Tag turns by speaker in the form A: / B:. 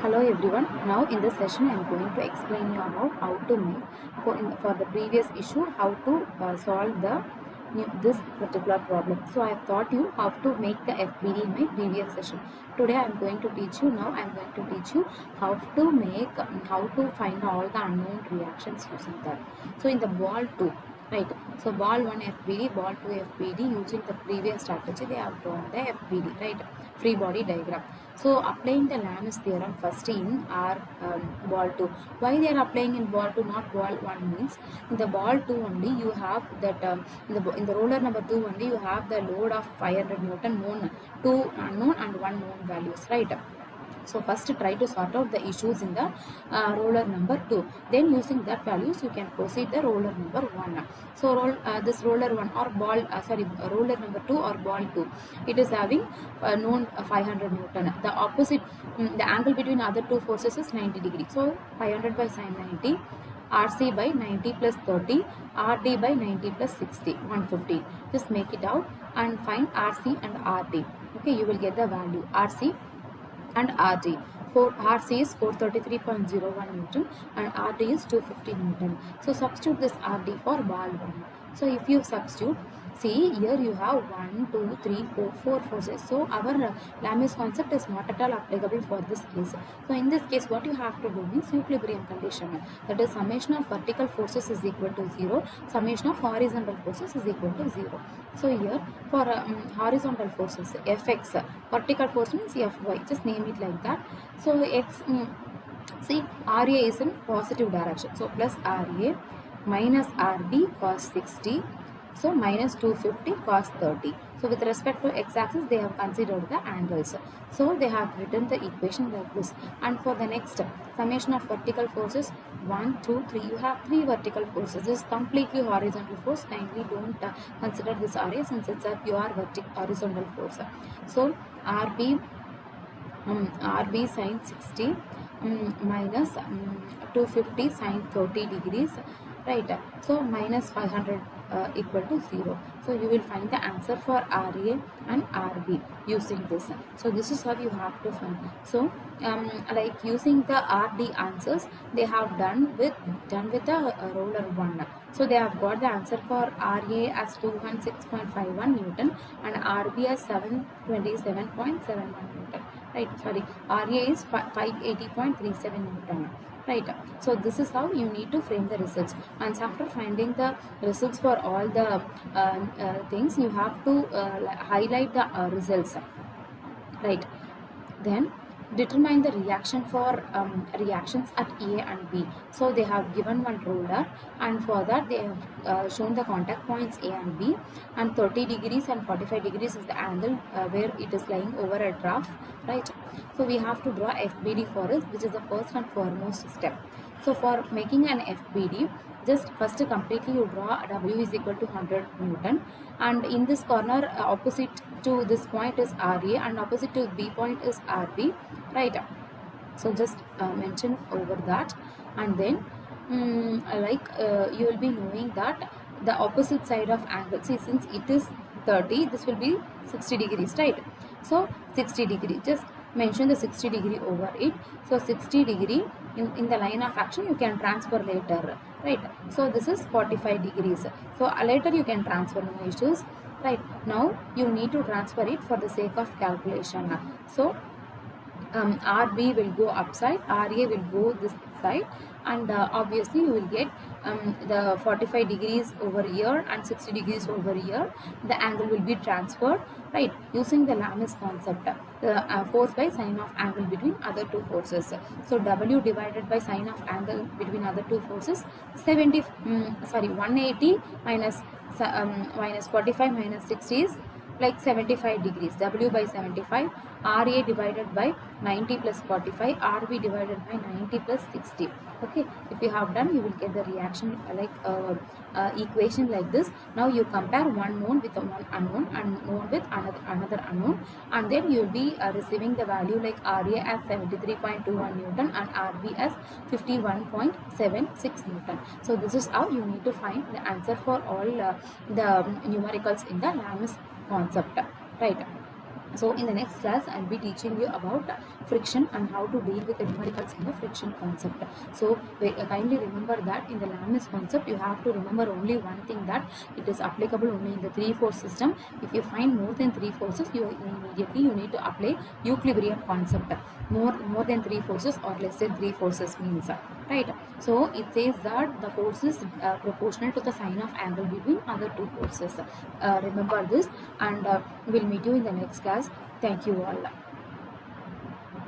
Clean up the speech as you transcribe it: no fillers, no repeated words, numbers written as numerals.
A: Hello everyone. Now in this session I am going to explain you about how to make for the previous issue how to solve this particular problem. So I have taught you how to make the FBD in my previous session. Today I am going to teach you. Now I am going to teach you how to find all the unknown reactions using that. So in the ball 2, right? So ball 1 FBD, ball 2 FBD, using the previous strategy they have drawn the FBD, right? Free body diagram. So applying the Lamis theorem first in our ball 2. Why they are applying in ball 2, not ball 1 means in the ball 2 only you have that in the roller number 2 only you have the load of 500 Newton known, 2 unknown and 1 known values, right? So first try to sort out the issues in the roller number 2. Then using that values you can proceed the roller number 1. So this roller 1 or roller number 2 or ball 2, it is having known 500 Newton. The opposite, the angle between other two forces is 90 degree. So 500 by sin 90, RC by 90 plus 30, RD by 90 plus 60, 150. Just make it out and find RC and RD. Okay, you will get the value RC and RD. For RC is 433.01 Newton and RD is 250 Newton. So substitute this RD for ball 1. So if you substitute, see here you have 1, 2, 3, 4 forces. So our Lamis concept is not at all applicable for this case. So in this case what you have to do means equilibrium condition. That is summation of vertical forces is equal to 0. Summation of horizontal forces is equal to 0. So here for horizontal forces Fx, vertical force means Fy. Just name it like that. So X, see RA is in positive direction. So plus RA minus RB cos 60. So minus 250 cos 30. So with respect to x-axis they have considered the angles. So they have written the equation like this. And for the next summation of vertical forces 1, 2, 3. You have 3 vertical forces. This is completely horizontal force. Kindly don't consider this RA since it's a pure horizontal force. So RB sin 60 minus 250 sin 30 degrees, right? So minus 500 equal to 0. So you will find the answer for RA and RB using this. So this is how you have to find. So like using the RD answers they have done with the roller 1. So they have got the answer for RA as 216.51 Newton and RB as 727.71 Newton. Right, sorry, RA is 580.37 Newton. Right, so this is how you need to frame the results. And after finding the results for all the things, you have to highlight the results. Right, then determine the reaction for reactions at A and B. So they have given one ruler and for that they have shown the contact points A and B, and 30 degrees and 45 degrees is the angle where it is lying over a trough, right? So we have to draw FBD for us, which is the first and foremost step. So for making an FBD, just first completely you draw W is equal to 100 Newton, and in this corner opposite to this point is RA and opposite to B point is RB, right? So just mention over that, and then you will be knowing that the opposite side of angle, see since it is 30, this will be 60 degrees, right? So 60 degree, just mention the 60 degree over it. So 60 degree in the line of action you can transfer later, right? So this is 45 degrees. So later you can transfer, no issues, right? Now you need to transfer it for the sake of calculation. So RB will go upside, RA will go this side, and obviously you will get the 45 degrees over here and 60 degrees over here. The angle will be transferred, right, using the Lamis concept, the force by sine of angle between other two forces. So W divided by sine of angle between other two forces 180 minus 45 minus 60 is like 75 degrees. W by 75, RA divided by 90 plus 45, RB divided by 90 plus 60. Okay, if you have done, you will get the reaction equation like this. Now you compare one known with one unknown and known with another unknown, and then you will be receiving the value like RA as 73.21 Newton and RB as 51.76 Newton. So this is how you need to find the answer for all the numericals in the Lamis concept, right? So in the next class, I'll be teaching you about friction and how to deal with the numericals in the friction concept. So kindly remember that in the Lamnis concept, you have to remember only one thing, that it is applicable only in the 3-force system. If you find more than 3 forces, you immediately you need to apply Euclidean concept. More than 3 forces or less than 3 forces means, right? So it says that the force is proportional to the sine of angle between other two forces. Remember this, and we'll meet you in the next class. Thank you all.